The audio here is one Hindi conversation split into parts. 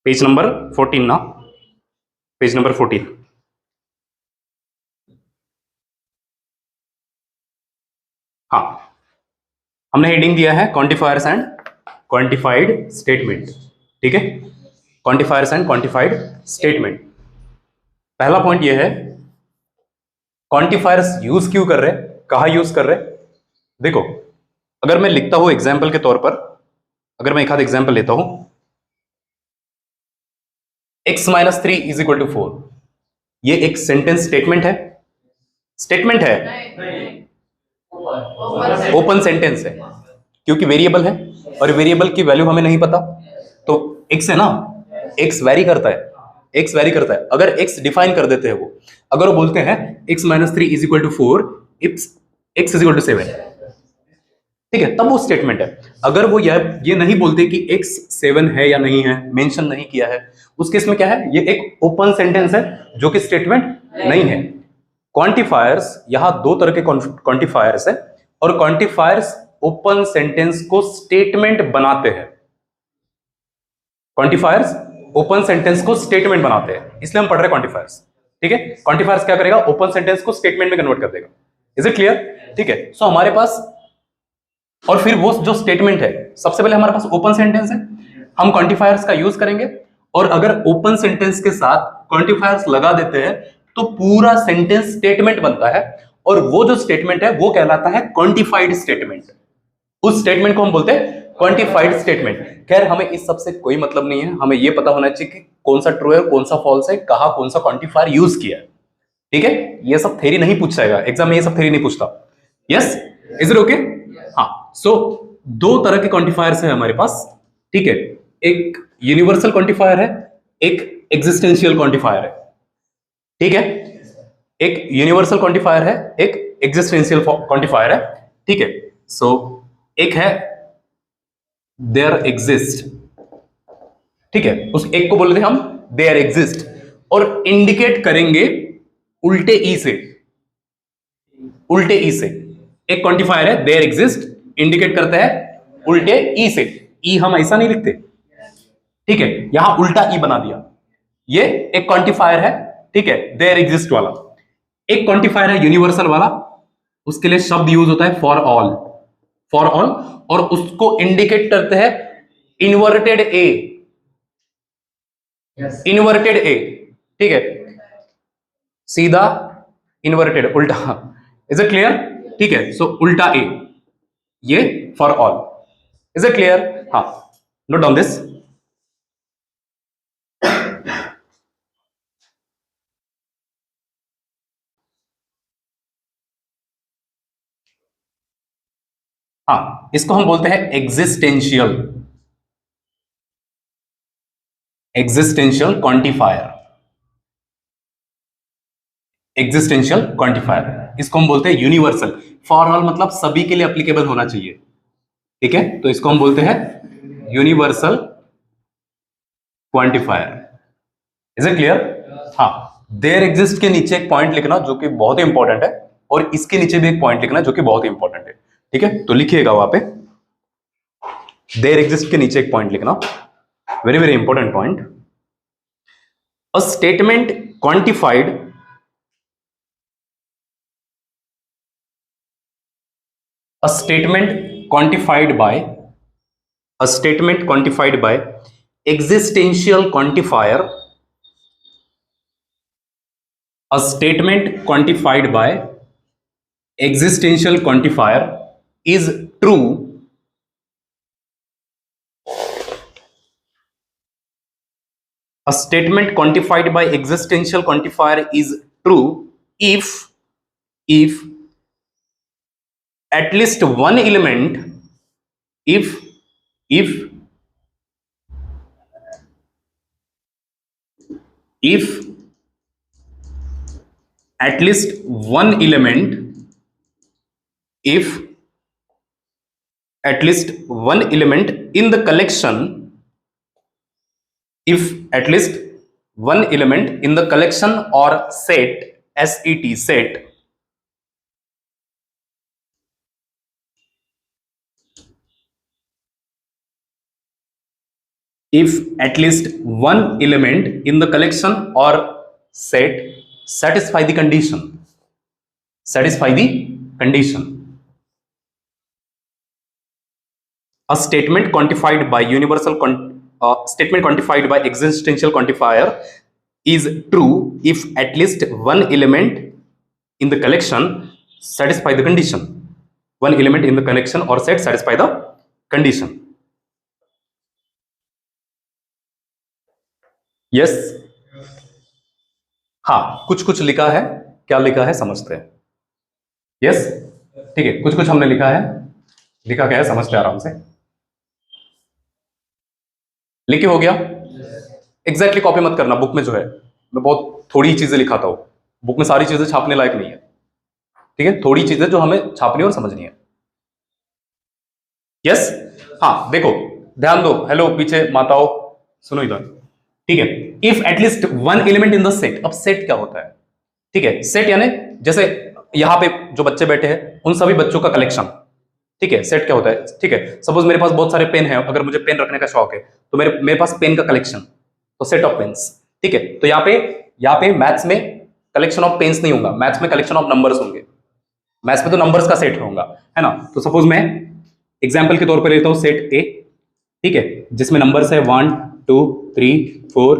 पेज नंबर 14 ना, पेज नंबर 14। हाँ, हमने हेडिंग दिया है क्वांटिफायर्स एंड क्वांटिफाइड स्टेटमेंट। ठीक है, क्वांटिफायर्स एंड क्वांटिफाइड स्टेटमेंट। पहला पॉइंट ये है, क्वांटिफायर्स यूज क्यों कर रहे, कहां यूज कर रहे। देखो, अगर मैं लिखता हूं एग्जाम्पल के तौर पर, अगर मैं एक आध एग्जाम्पल लेता हूं, x minus 3 is equal to 4, ये एक सेंटेंस स्टेटमेंट है, स्टेटमेंट है, ओपन सेंटेंस है, क्योंकि वेरिएबल है और वेरिएबल की वैल्यू हमें नहीं पता, तो x है ना, x वेरी करता है, x वेरी करता है। अगर x डिफाइन कर देते हैं वो, अगर वो बोलते हैं x minus 3 is equal to 4 if x is equal to 7, ठीक है, तब वो स्टेटमेंट है। अगर वो ये नहीं बोलते कि x 7 है या नहीं है, मेंशन नहीं किया है, उस केस में क्या है, ये एक ओपन सेंटेंस है जो कि स्टेटमेंट नहीं है। क्वांटिफायर्स, यहां दो तरह के क्वांटिफायर्स है, और क्वांटिफायर्स ओपन सेंटेंस को स्टेटमेंट बनाते हैं। क्वांटिफायर्स ओपन सेंटेंस को स्टेटमेंट बनाते हैं, इसलिए हम पढ़ रहे हैं क्वांटिफायर्स। ठीक है, क्वांटिफायर्स क्या करेगा, ओपन सेंटेंस को स्टेटमेंट में कन्वर्ट कर देगा। Is it clear? ठीक है, सो हमारे पास, और फिर वो जो स्टेटमेंट है, सबसे पहले हमारे पास ओपन सेंटेंस है, हम क्वांटिफायर्स का यूज करेंगे, और अगर ओपन सेंटेंस के साथ क्वांटिफायर्स लगा देते हैं तो पूरा सेंटेंस स्टेटमेंट बनता है, और वो जो स्टेटमेंट है वो कहलाता है क्वांटिफाइड स्टेटमेंट। उस स्टेटमेंट को हम बोलते हैं क्वांटिफाइड स्टेटमेंट। खैर, हमें इस सबसे कोई मतलब नहीं है, हमें ये पता होना चाहिए कि कौन सा ट्रू है, कौन सा फॉल्स है, कहां कौन सा क्वांटिफायर यूज किया है। ठीक है, ये सब थ्योरी नहीं पूछाएगा एग्जाम में, ये सब थ्योरी नहीं पूछता। Yes, is it okay? हाँ, सो दो तरह के क्वांटिफायर्स है हमारे पास। ठीक है, एक यूनिवर्सल क्वांटिफायर है, एक एग्जिस्टेंशियल क्वांटिफायर है। ठीक है, एक यूनिवर्सल क्वांटिफायर है, एक एग्जिस्टेंशियल क्वांटिफायर है। ठीक है, सो एक है देयर एग्जिस्ट, ठीक है, उस एक को बोल रहे हम देयर एग्जिस्ट, और इंडिकेट करेंगे उल्टे ई से, उल्टे ई से। एक क्वांटिफायर है देयर एग्जिस्ट, इंडिकेट करता है उल्टे ई से। ई हम ऐसा नहीं लिखते, ठीक है, यहां उल्टा ई बना दिया, ये एक क्वांटिफायर है। ठीक है, देयर एग्जिस्ट वाला। एक क्वांटिफायर है यूनिवर्सल वाला, उसके लिए शब्द यूज होता है फॉर ऑल, फॉर ऑल, और उसको इंडिकेट करते हैं इन्वर्टेड ए, इन्वर्टेड ए। ठीक है, सीधा, इन्वर्टेड उल्टा। Is it clear? ठीक है, सो उल्टा ए, ये for all. Is it clear? हाँ, नोट डाउन दिस। हाँ, इसको हम बोलते हैं existential, existential quantifier, existential quantifier. इसको हम बोलते हैं यूनिवर्सल। फॉर ऑल मतलब सभी के लिए एप्लीकेबल होना चाहिए। ठीक है, तो इसको हम बोलते हैं universal quantifier. Is it clear? हाँ, देयर एग्जिस्ट के नीचे एक पॉइंट लिखना जो कि बहुत ही इंपॉर्टेंट है, और इसके नीचे भी एक पॉइंट लिखना जो कि बहुत ही इंपॉर्टेंट है। ठीक है, तो लिखिएगा वहां पे देयर एग्जिस्ट के नीचे एक पॉइंट लिखना, very very important point. A statement quantified, a statement quantified by, a statement quantified by existential quantifier, a statement quantified by existential quantifier is true a statement quantified by existential quantifier is true if at least one element, if if at least one element, if at least one element in the collection, if at least one element in the collection or set if at least one element in the collection or set satisfy the condition, satisfy the condition. A statement quantified by statement quantified by existential quantifier is true if at least one element in the collection satisfy the condition. One element in the connection or set satisfy the condition. Yes? हाँ, कुछ कुछ लिखा है, क्या लिखा है समझते हैं. यस, ठीक है, कुछ कुछ हमने लिखा है, लिखा क्या है समझते हैं आराम से. लिख के हो गया. एग्जैक्टली कॉपी मत करना. बुक में जो है मैं बहुत थोड़ी चीजें लिखाता हूं, बुक में सारी चीजें छापने लायक नहीं है. ठीक है, थोड़ी चीजें जो हमें छापनी और समझनी है. यस? हाँ, देखो ध्यान दो. हेलो पीछे माताओं, सुनो इधर. ठीक है, if at least one element in the set. अब सेट क्या होता है? ठीक है, सेट यानी जैसे यहां पे जो बच्चे बैठे हैं उन सभी बच्चों का कलेक्शन. ठीक है, सेट क्या होता है? ठीक है, सपोज मेरे पास बहुत सारे पेन है, अगर मुझे पेन रखने का शौक है तो मेरे पास पेन का कलेक्शन, तो सेट ऑफ पेन्स. ठीक है, तो यहाँ पे मैथ्स में कलेक्शन ऑफ पेन्स नहीं होगा, मैथ्स में कलेक्शन ऑफ नंबर्स होंगे. मैथ्स में तो नंबर्स का सेट होगा, है ना. तो सपोज मैं एग्जाम्पल के तौर पर लेता हूं सेट ए. ठीक है, जिसमें नंबर्स है 1 2 3 4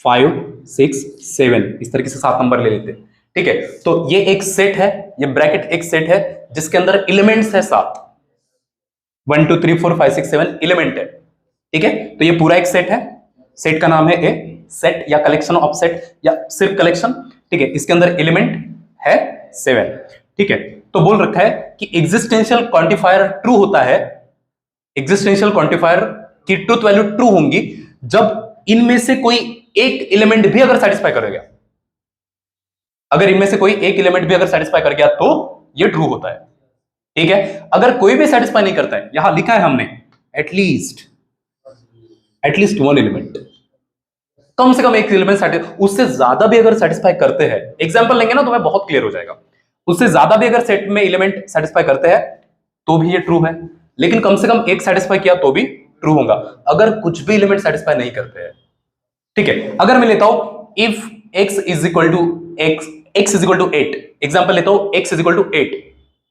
5 6 7, इस तरीके से 7 नंबर ले लेते हैं. ठीक है, तो ये एक सेट है, ये ब्रैकेट एक सेट है जिसके अंदर एलिमेंट्स है 7. 1 2 3 4 5 6 7 एलिमेंट है. ठीक है, तो ये पूरा एक सेट है. सेट का नाम है ए. सेट या कलेक्शन ऑफ सेट या सिर्फ कलेक्शन. ठीक है, इसके अंदर एलिमेंट है 7. ठीक है, तो बोल रखा है कि एग्जिस्टेंशियल क्वांटिफायर ट्रू होता है. एग्जिस्टेंशियल क्वांटिफायर की ट्रूथ वैल्यू ट्रू होंगी जब इनमें से कोई एक एलिमेंट भी अगर सेटिस्फाई करेगा. अगर इनमें से कोई एक एलिमेंट भी अगर सेटिस्फाई कर गया तो ये ट्रू होता है. ठीक है, अगर कोई भी सेटिस्फाई नहीं करता है, यहां लिखा है हमने एटलीस्ट वन एलिमेंट, कम से कम एक एलिमेंट, उससे ज्यादा भी अगर सेटिस्फाई करते हैं, एग्जांपल लेंगे ना तो मैं बहुत क्लियर हो जाएगा. उससे ज्यादा भी अगर सेट में एलिमेंट सेटिस्फाई करते हैं तो भी ये ट्रू है. लेकिन कम से कम एक सेटिस्फाई किया तो भी ट्रू होगा. अगर कुछ भी एलिमेंट सेटिस्फाई नहीं करते हैं. ठीक है, अगर मैं लेता हूं if x is equal to 8, example लेता हूं x is equal to 8,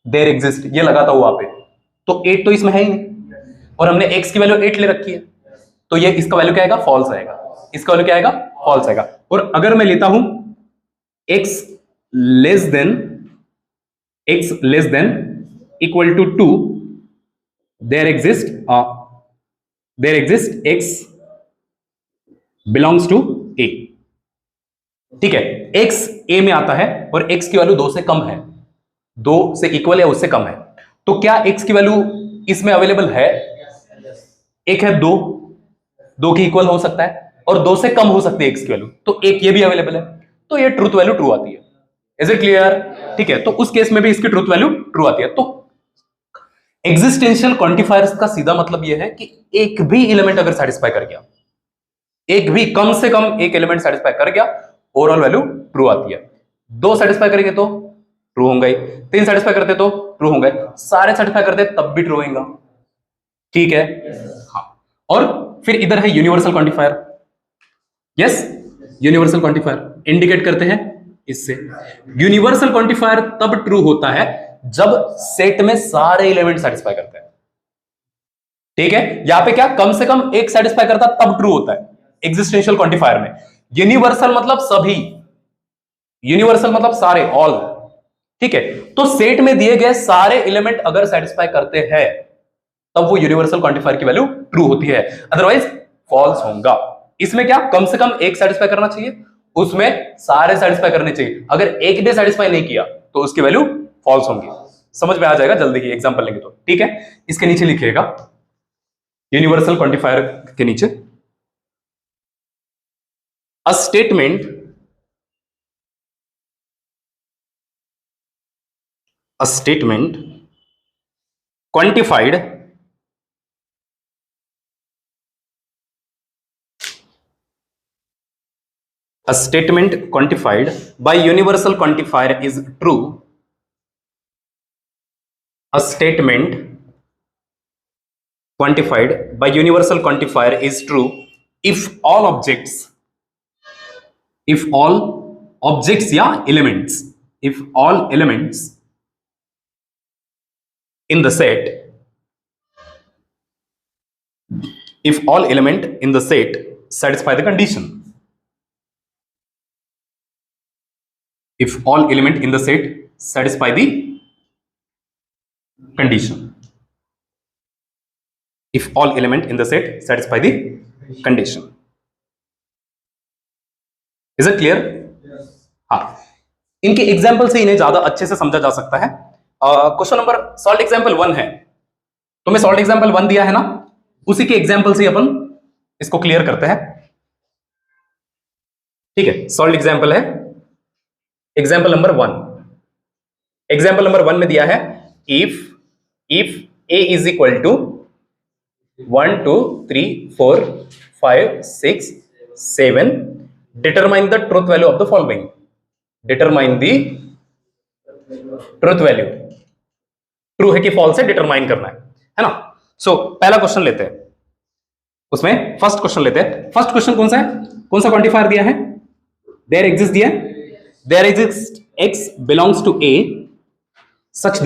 there exist, ये लगाता हूं वहां पे, तो 8 तो इसमें है ही नहीं और हमने x की वैल्यू 8 ले रखी है, तो ये इसका वैल्यू क्या आएगा? फॉल्स आएगा. इसका वैल्यू क्या आएगा? फॉल्स आएगा. और अगर मैं लेता हूं x less than equal to 2, there exist x belongs to a. ठीक है, x a में आता है और x की वैल्यू 2 से कम है, 2 से इक्वल या उससे कम है, तो क्या x की वैल्यू इसमें अवेलेबल है? एक है 2 की इक्वल हो सकता है और 2 से कम हो सकती है x की वैल्यू, तो एक ये भी अवेलेबल है, तो ये ट्रूथ वैल्यू ट्रू आती है. Is it clear? ठीक है, तो उस केस में भी इसकी ट्रूथ वैल्यू ट्रू आती है. तो एग्जिस्टेंशियल क्वांटिफायर्स का सीधा मतलब यह है कि एक भी एलिमेंट अगर सेटिस्फाई कर गया, एक भी कम से कम एक एलिमेंट सेटिस्फाई कर गया, ओवरऑल वैल्यू ट्रू आती है. 2 सेटिस्फाई करेंगे तो ट्रू होंगे, 3 सेटिस्फाई करते तो ट्रू होंगे, सारे सेटिस्फाई करते तब भी ट्रू होगा. ठीक है, हाँ. और फिर इधर है universal quantifier. Yes, universal quantifier indicate करते हैं इससे. यूनिवर्सल क्वांटिफायर तब ट्रू होता है जब सेट में सारे एलिमेंट सेटिस्फाई करते हैं. ठीक है, यहां पे क्या कम से कम एक सेटिस्फाई करता तब ट्रू होता है एग्जिस्टेंशियल क्वांटिफायर में. यूनिवर्सल मतलब सभी, यूनिवर्सल मतलब सारे, ऑल. ठीक है, तो सेट में दिए गए सारे एलिमेंट अगर सेटिस्फाई करते हैं तब वो यूनिवर्सल क्वांटिफायर की वैल्यू ट्रू होती है, अदरवाइज फॉल्स होगा. इसमें क्या कम से कम एक सेटिस्फाई करना चाहिए, उसमें सारे सेटिस्फाई करने चाहिए. अगर एक भी सेटिस्फाई नहीं किया तो उसकी वैल्यू फॉल्स होगी. समझ में आ जाएगा जल्दी ही, एग्जांपल लेंगे तो. ठीक है, इसके नीचे लिखिएगा यूनिवर्सल क्वांटिफायर के नीचे, a statement quantified by universal quantifier is true. A statement quantified by universal quantifier is true if all objects या elements, if all elements in the set, if all element in the set satisfy the condition, if all element in the set satisfy the condition, if all element in the set satisfy the condition. Is it clear? हाँ, इनके एग्जाम्पल से इन्हें ज्यादा अच्छे से समझा जा सकता है. क्वेश्चन नंबर सॉल्व एग्जाम्पल 1 है, तुम्हें सॉल्व एग्जाम्पल 1 दिया है ना, उसी के एग्जाम्पल से अपन इसको क्लियर करते हैं. ठीक है, सॉल्व एग्जाम्पल है एग्जाम्पल नंबर 1. एग्जाम्पल नंबर 1 में दिया है if a is equal to 1 2 3 4 5 6 7 determine the truth value of the following. Determine the truth value. True है कि फॉल्स है डिटरमाइन करना है ना. सो पहला क्वेश्चन लेते हैं, उसमें फर्स्ट क्वेश्चन लेते हैं. फर्स्ट क्वेश्चन कौन सा है, कौन सा क्वांटिफायर दिया है, देयर एग्जिस्ट दिया, there exist x belongs to a such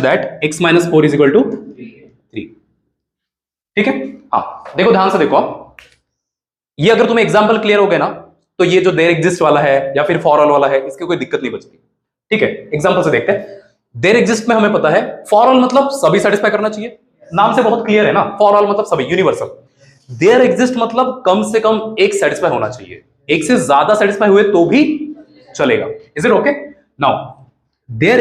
that x minus 4 is equal to 3. ठीक है. हाँ, देखो ध्यान से देखो आप, ये अगर तुम्हें एग्जांपल क्लियर हो गया ना, तो ये जो देयर एग्जिस्ट वाला है या फिर फॉर ऑल वाला है, इसकी कोई दिक्कत नहीं बचती. ठीक है, एग्जांपल से देखते हैं. देयर एग्जिस्ट में हमें पता है फॉर ऑल मतलब सभी सेटिस्फाई करना चाहिए, नाम से बहुत क्लियर है ना, फॉर ऑल मतलब सभी, यूनिवर्सल. देयर एग्जिस्ट मतलब कम से कम एक सेटिस्फाई होना चाहिए, एक से ज्यादा सेटिस्फाई हुए तो भी चलेगा. Is it okay? Now there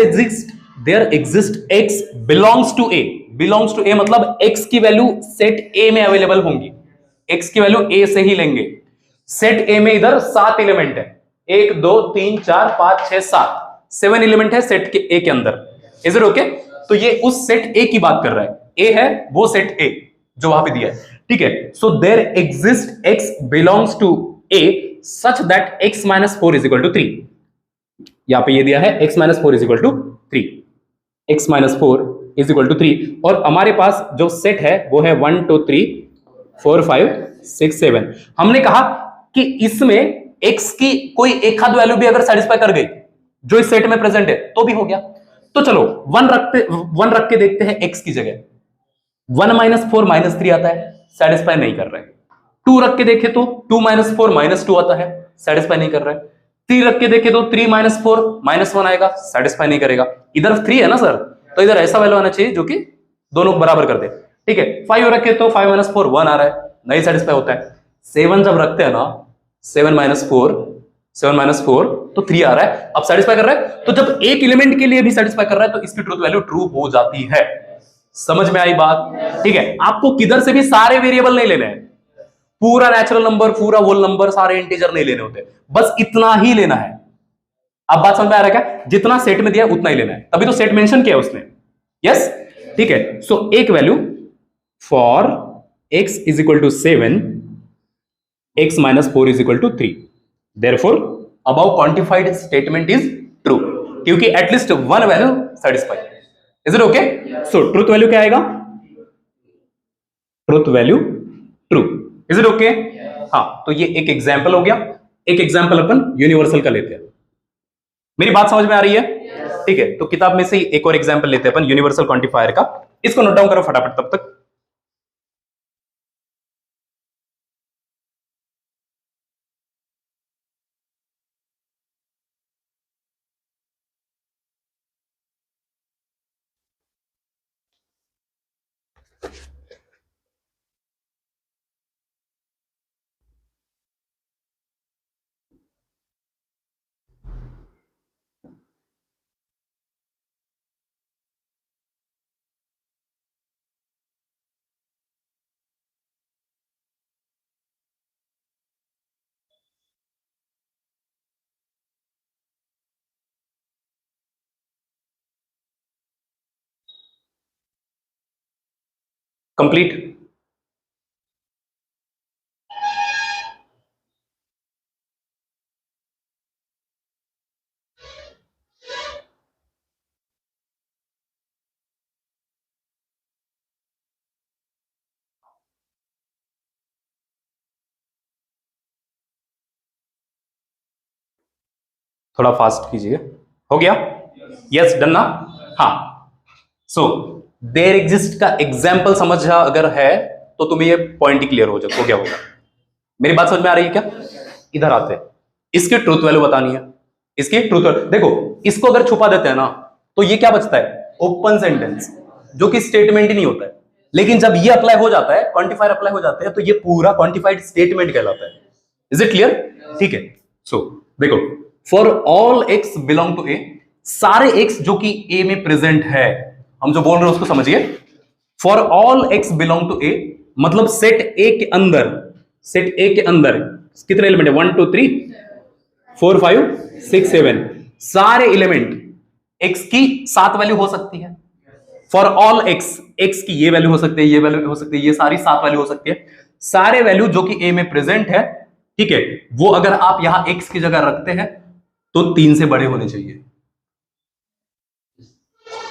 exist x belongs to a. Belongs to a मतलब x की वैल्यू सेट a में अवेलेबल होंगी, x की वैल्यू a से ही लेंगे. सेट a में इधर 7 एलिमेंट है, 1 2 3 4 5 6 7 एलिमेंट है सेट के a के अंदर. Is it okay? तो ये उस सेट a की बात कर रहा है, a है वो सेट a जो वहां पे दिया है. ठीक है, so there exist x belongs to a such that x minus 4 is equal to 3. यहां पे ये दिया है x minus 4 is equal to 3, x minus 4 is equal to 3. और हमारे पास जो सेट है वो है 1 2 3 4 5 6 7. हमने कहा कि इसमें x की कोई एक आध वैल्यू भी अगर सेटिस्फाई कर गई जो इस सेट में प्रेजेंट है तो भी हो गया. तो चलो 1 रख के देखते हैं x की जगह. 1 माइनस 4 माइनस 3 आता है, सेटिस्फाई नहीं कर रहा है. 2 रख के देखे तो 2 माइनस 4 माइनस 2 आता है, सेटिस्फाई नहीं कर रहा है. 3 रख के देखे तो 3 माइनस 4 माइनस 1 आएगा, सेटिस्फाई नहीं करेगा. इधर 3 है ना सर, तो इधर ऐसा वैल्यू आना चाहिए जो कि दोनों बराबर कर दे. ठीक है, 5 रखे तो 5 माइनस 4 1 आ रहा है, नहीं सेटिस्फाई होता है. 7 जब रखते हैं ना, 7 माइनस 4 तो 3 आ रहा है, अब सेटिस्फाई कर रहा है. तो जब एक एलिमेंट के लिए भी सेटिस्फाई कर रहा है तो इसकी ट्रूथ वैल्यू ट्रू हो जाती है. समझ में आई बात? ठीक है, आपको किधर से भी सारे वेरिएबल नहीं लेने हैं, पूरा नेचुरल नंबर, पूरा होल नंबर, सारे इंटीजर नहीं लेने होते, बस इतना ही लेना है. अब बात समझ में आ रहा है क्या? जितना सेट में दिया उतना ही लेना है, तभी तो सेट मेंशन किया उसने. यस, ठीक है. सो एक value for x is equal to 7, x minus 4 is equal to 3. Therefore above quantified statement is true, क्योंकि at least one value satisfy. Is it okay? So truth value क्या आएगा? Truth value true. Is it okay? हाँ, तो ये एक एग्जाम्पल हो गया. एक एग्जाम्पल अपन यूनिवर्सल का लेते हैं. मेरी बात समझ में आ रही है? ठीक है, तो किताब में से एक और एग्जाम्पल लेते हैं अपन यूनिवर्सल क्वांटिफायर का. इसको नोट डाउन करो फटाफट तब तक. कंप्लीट. थोड़ा फास्ट कीजिए। हो गया? यस, डन ना? हाँ। सो देयर एग्जिस्ट का एग्जाम्पल समझा अगर है तो तुम्हें ये पॉइंट ही क्लियर हो गया होगा। मेरी बात समझ में आ रही है क्या? इधर आते हैं, इसकी ट्रूथ वैल्यू बतानी है। इसकी ट्रूथ वैल्यू देखो, इसको अगर छुपा देते हैं ना तो ये क्या बचता है? ओपन सेंटेंस, जो कि स्टेटमेंट ही नहीं होता है। लेकिन जब ये अप्लाई हो जाता है, क्वांटिफायर अप्लाई हो जाते हैं, तो ये पूरा क्वांटिफाइड स्टेटमेंट कहलाता है। Is it clear? ठीक है। सो देखो, for all x belong to A, सारे एक्स जो कि ए में प्रेजेंट है, हम जो बोल रहे हैं उसको समझिए। For all x belong to A मतलब सेट ए के अंदर, सेट ए के अंदर कितने एलिमेंट है? 1 2 3 4 5 6 7, सारे एलिमेंट एक्स की 7 वैल्यू हो सकती है। फॉर ऑल एक्स, एक्स की ये वैल्यू हो सकती है, ये वैल्यू हो सकती है, ये सारी 7 वैल्यू हो सकती है। सारे वैल्यू जो कि ए में प्रेजेंट है, ठीक है, वो अगर आप यहां एक्स की जगह रखते हैं तो 3 से बड़े होने चाहिए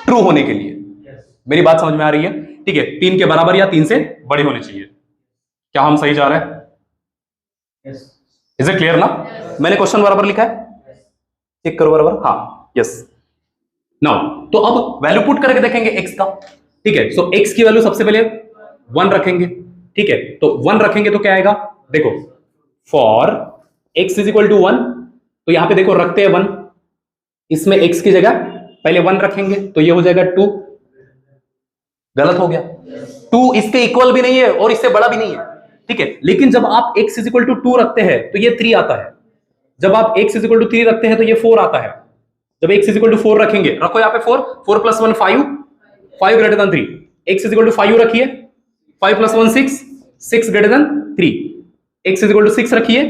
ट्रू होने के लिए। मेरी बात समझ में आ रही है? ठीक है, 3 के बराबर या 3 से बड़े होने चाहिए। क्या हम सही जा रहे हैं? इज इट क्लियर ना? मैंने क्वेश्चन बराबर लिखा है, चेक करो बराबर। हाँ, यस। नाउ तो अब वैल्यू पुट करके देखेंगे एक्स का। ठीक है, सो एक्स की वैल्यू सबसे पहले 1 रखेंगे। ठीक है, तो 1 रखेंगे तो क्या आएगा? देखो, for x is equal to 1, तो यहां पे देखो रखते हैं 1, इसमें एक्स की जगह पहले 1 रखेंगे तो ये हो जाएगा 2। गलत हो गया, 2 इसके इक्वल भी नहीं है और इससे बड़ा भी नहीं है। ठीक है, लेकिन जब आप x इज इक्वल टू 2 रखते हैं तो ये 3 आता है। जब आप x इज इक्वल टू 3 रखते हैं तो ये 4 आता है। जब x इज इक्वल टू 4 रखेंगे, रखो यहाँ पे 4, 4 plus 1 5, 5 greater than 3। x is equal to 5 रखिए, 5 plus 1 6, 6 greater than 3। x is equal to 6 रखिए,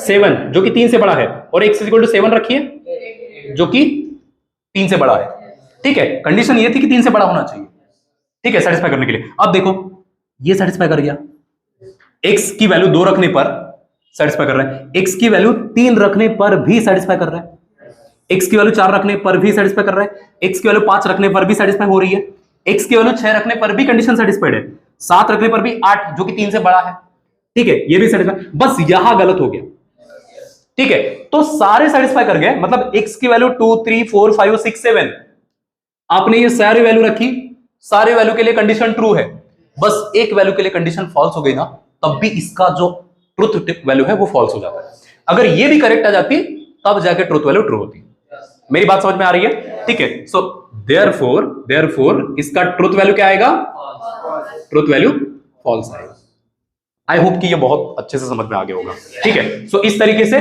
7 जो कि 3 से बड़ा है, और x इज इक्वल टू 7 रखिए जो कि 3 से बड़ा है। ठीक है, कंडीशन ये थी कि 3 से बड़ा होना चाहिए। ठीक है, सेटिस्फाई करने के लिए। अब देखो, ये सेटिस्फाई कर गया। x की वैल्यू 2 रखने पर सेटिस्फाई कर रहा है, x की वैल्यू 3 रखने पर भी सेटिस्फाई कर रहा है, x की वैल्यू 4 रखने पर भी सेटिस्फाई कर रहा है, x की वैल्यू 5 रखने पर भी सेटिस्फाई हो रही है, x की वैल्यू 6 रखने पर भी कंडीशन सेटिस्फाइड है, 7 रखने पर भी 8 जो कि 3 से बड़ा है। ठीक है, ये भी सेटिस्फाई, बस यहां गलत हो गया। ठीक है, तो सारे सेटिस्फाई कर गए, मतलब x की वैल्यू 2 3 4 5 6 7, आपने ये सारी वैल्यू रखी, सारे वैल्यू के लिए कंडीशन ट्रू है, बस एक वैल्यू के लिए कंडीशन फॉल्स हो गई ना, तब भी इसका जो ट्रुथ वैल्यू है वो फॉल्स हो जाता है। अगर ये भी करेक्ट आ जाती तब जाके ट्रुथ वैल्यू ट्रू होती। मेरी बात समझ में आ रही है? ठीक है, सो देयरफॉर इसका ट्रुथ वैल्यू क्या आएगा? ट्रुथ वैल्यू फॉल्स आएगा। आई होप कि ये बहुत अच्छे से समझ में आ गया होगा। ठीक है, सो इस तरीके से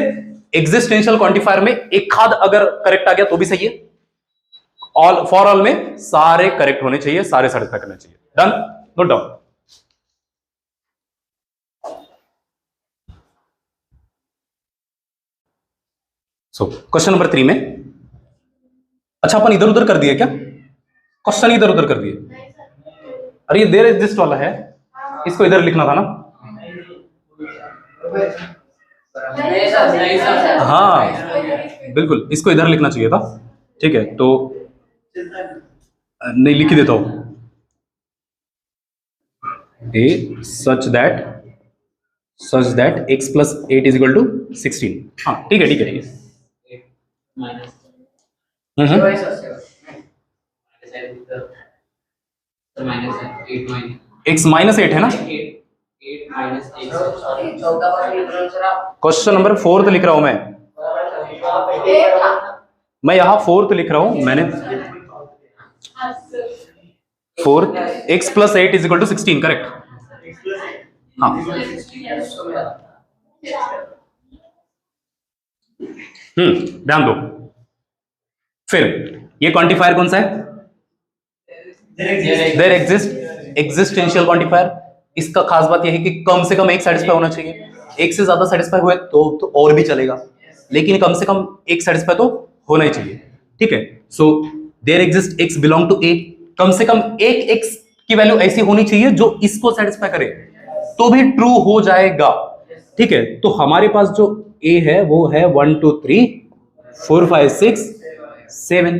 एग्जिस्टेंशियल क्वांटिफायर में एक खाद अगर करेक्ट आ गया तो भी सही है, ऑल फॉर ऑल में सारे करेक्ट होने चाहिए, सारे सेटिस्फाई करने चाहिए। Done? Note down. So question number 3 में, अच्छा अपन इधर उधर कर दिए क्या? क्वेश्चन इधर उधर कर दिए। अरे ये देयर एग्जिस्ट वाला है, इसको इधर लिखना था ना। हाँ बिल्कुल, इसको इधर लिखना चाहिए था। ठीक है, तो नहीं, लिख ही देता हूं, A such that x plus 8 is equal to 16। हाँ ठीक है, ठीक है, ठीक है। x माइनस 8 है ना? क्वेश्चन नंबर 4 लिख रहा हूं मैं यहां 4 लिख रहा हूं मैंने, 4 x plus 8 is equal to 16, correct? हाँ, ध्यान दो। फिर ये क्वांटिफायर कौन सा है? There existential quantifier. इसका खास बात यह है कि कम से कम एक सेटिस्फाई होना चाहिए, एक से ज्यादा सेटिस्फाई हुए तो और भी चलेगा, लेकिन कम से कम एक सेटिस्फाई तो होना ही चाहिए। ठीक है, so there exist x belong to a, कम से कम एक x की वैल्यू ऐसी होनी चाहिए जो इसको सेटिस्फाई करे तो भी ट्रू हो जाएगा। ठीक है, तो हमारे पास जो a है वो है 1 2 3 4 5 6 7।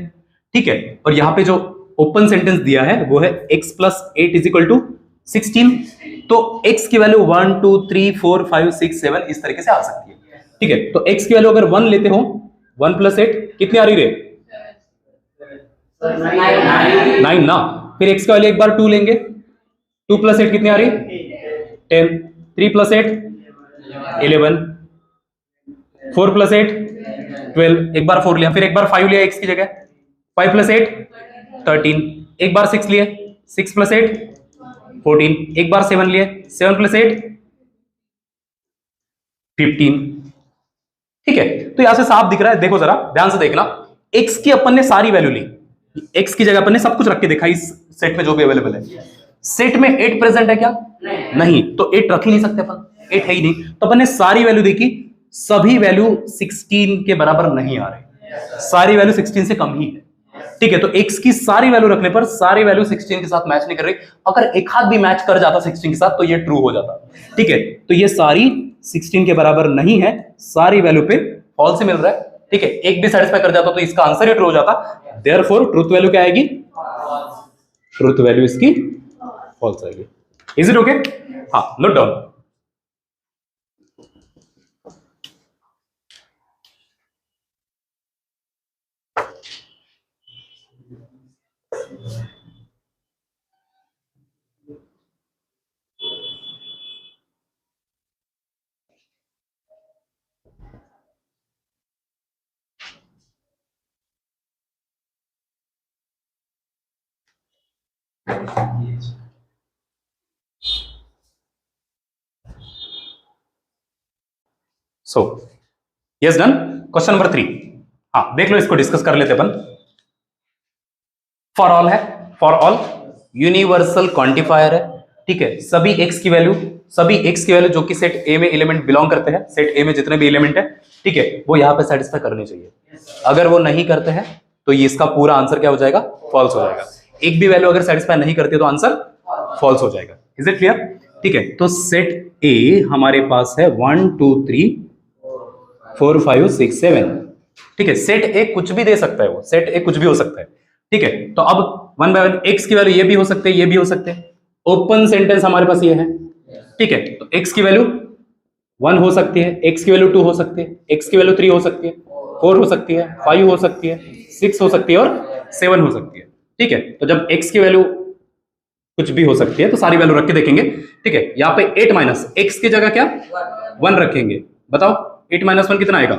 ठीक है, और यहां पे जो ओपन सेंटेंस दिया है वो है x plus 8 is equal to 16, तो x की वैल्यू 1 2 3 4 5 6 7 इस तरीके से आ सकती है। ठीक है, तो x की वैल्यू अगर 1 लेते हो 1 प्लस 8 कितनी आ रही रे? 9 ना। फिर x का वैल्यू एक बार 2 लेंगे, 2 प्लस 8 कितनी आ रही? 10। 3 प्लस 8 11, 4 प्लस 8 12, एक बार 4 लिया, फिर एक बार 5 लिया x की जगह, 5 प्लस 8 13, एक बार 6 लिए, 6 प्लस 8 14, एक बार 7 लिए, 7 प्लस 8 15। ठीक है, तो यहां से साफ दिख रहा है, देखो जरा ध्यान से देखना, x की अपन ने सारी वैल्यू ली, x की जगह अपन ने सब कुछ रख के देखा इस सेट में जो भी अवेलेबल है। सेट में 8 प्रेजेंट है क्या? नहीं, तो 8 रख ही नहीं सकते अपन, 8 है ही नहीं, तो अपन ने सारी वैल्यू देखी, सभी वैल्यू 16 के बराबर नहीं आ रही, सारी वैल्यू 16 से कम ही है। ठीक है, तो x की सारी वैल्यू रखने पर सारी वैल्यू 16 के साथ मैच नहीं कर रही, अगर एक हाथ भी मैच कर जाता 16 के साथ तो ये ट्रू हो जाता। ठीक है, तो ये सारी 16 के बराबर नहीं है, सारी वैल्यू पे फॉल्स ही मिल रहा है। ठीक है, एक भी सेटिस्फाई कर जाता तो इसका आंसर ही ट्रू हो जाता। देयरफॉर ट्रूथ वैल्यू क्या आएगी? ट्रूथ वैल्यू इसकी फॉल्स आएगी। Is it okay? हाँ, note down. So yes, done. Question number 3, हाँ देख लो, इसको डिस्कस कर लेते अपन। फॉर ऑल है, फॉर ऑल यूनिवर्सल क्वांटिफायर है। ठीक है, सभी x की वैल्यू जो कि सेट ए में एलिमेंट बिलोंग करते हैं, सेट ए में जितने भी एलिमेंट है, ठीक है, वो यहां पे सेटिस्फाई करने चाहिए। अगर वो नहीं करते हैं तो ये इसका पूरा आंसर क्या हो जाएगा? फॉल्स हो जाएगा। एक भी वैल्यू अगर सेटिस्फाई नहीं करती तो आंसर फॉल्स हो जाएगा। Is it clear? ठीक है, तो सेट ए हमारे पास है 1 2 3 4 5 6 7। ठीक है, सेट ए कुछ भी दे सकता है, वो सेट ए कुछ भी हो सकता है। ठीक है, तो अब वन बाय वन एक्स की वैल्यू ये भी हो सकते हैं, ये भी हो सकते हैं। ओपन सेंटेंस हमारे पास ये है। ठीक है, तो एक्स की वैल्यू 1 हो सकती है, एक्स की वैल्यू 2 हो सकती है, एक्स की वैल्यू 3 हो सकती है, 4 हो सकती है, 5 हो सकती है, 6 हो सकती है और 7 हो सकती है। ठीक है, तो जब एक्स की वैल्यू कुछ भी हो सकती है तो सारी वैल्यू रख के देखेंगे। ठीक है, यहाँ पे 8 माइनस एक्स की जगह क्या 1 रखेंगे, बताओ 8 माइनस 1 कितना आएगा?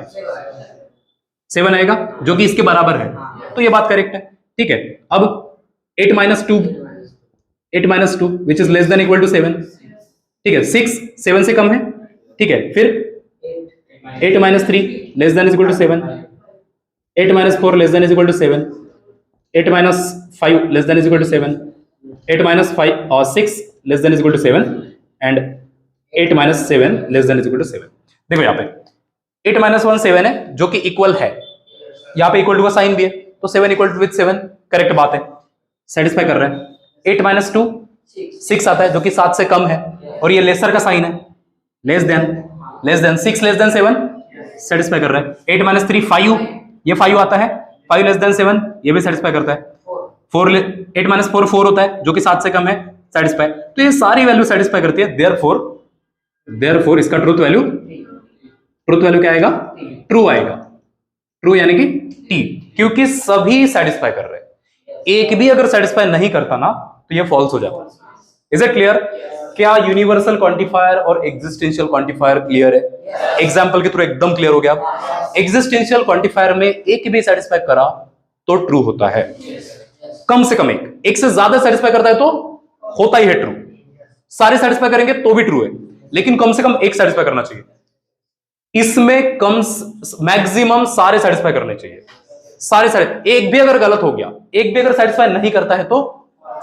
7 आएगा, जो कि इसके बराबर है, तो ये बात करेक्ट है। ठीक है, अब 8 minus 2 which is less than equal to 7। ठीक है, 6 7 से कम है। ठीक है, फिर 8 minus 3 less than is equal to 7, 8 minus 4 less than is equal to 7, 8 minus 5 less than is equal to 7, 8 minus 5 और 6 less than is equal to 7 and 8 minus 7 less than is equal to 7। देखो यहाँ पे 8 माइनस 1 7 है, जो कि इक्वल है, यहाँ पे इक्वल टू का साइन भी है, तो 7 इक्वल टू विथ 7, करेक्ट बात है, सेटिस्फाई कर रहा है। 8 माइनस 2 6 आता है, जो कि 7 से कम है, और ये लेसर का साइन है, less than 6 less then 7, satisfy कर रहा है। 8 माइनस 3 5, ये 5 आता है, 5 लेस देन 7, ये भी सेटिस्फाई करता है। 8 माइनस 4 4 होता है, जो कि 7 से कम है, सेटिस्फाई। तो ये सारी वैल्यू सेटिस्फाई करती है। देयरफॉर इसका ट्रूथ वैल्यू क्या आएगा? ट्रू आएगा। ट्रू यानी कि टी, क्योंकि सभी सेटिस्फाई कर रहे हैं। एक भी अगर सेटिस्फाई नहीं करता ना तो ये फॉल्स हो जाता है। Is it clear? क्या यूनिवर्सल क्वांटिफायर और एग्जिस्टेंशियल क्वांटिफायर क्लियर है? एग्जांपल के थ्रू एकदम क्लियर हो गया। एग्जिस्टेंशियल क्वांटिफायर में एक भी सेटिस्फाई करा तो ट्रू होता है, कम से कम एक से ज्यादा सेटिस्फाई करता है तो होता ही है ट्रू। सारे सेटिस्फाई करेंगे तो भी ट्रू है, लेकिन कम से कम एक सेटिस्फाई करना चाहिए। इसमें कम मैक्सिमम सारे सेटिस्फाई करने चाहिए, सारे एक भी अगर गलत हो गया, एक भी अगर सेटिस्फाई नहीं करता है तो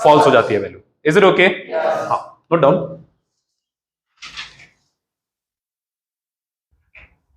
फॉल्स हो जाती है वैल्यू। Is it okay? हाँ, नोट डाउन।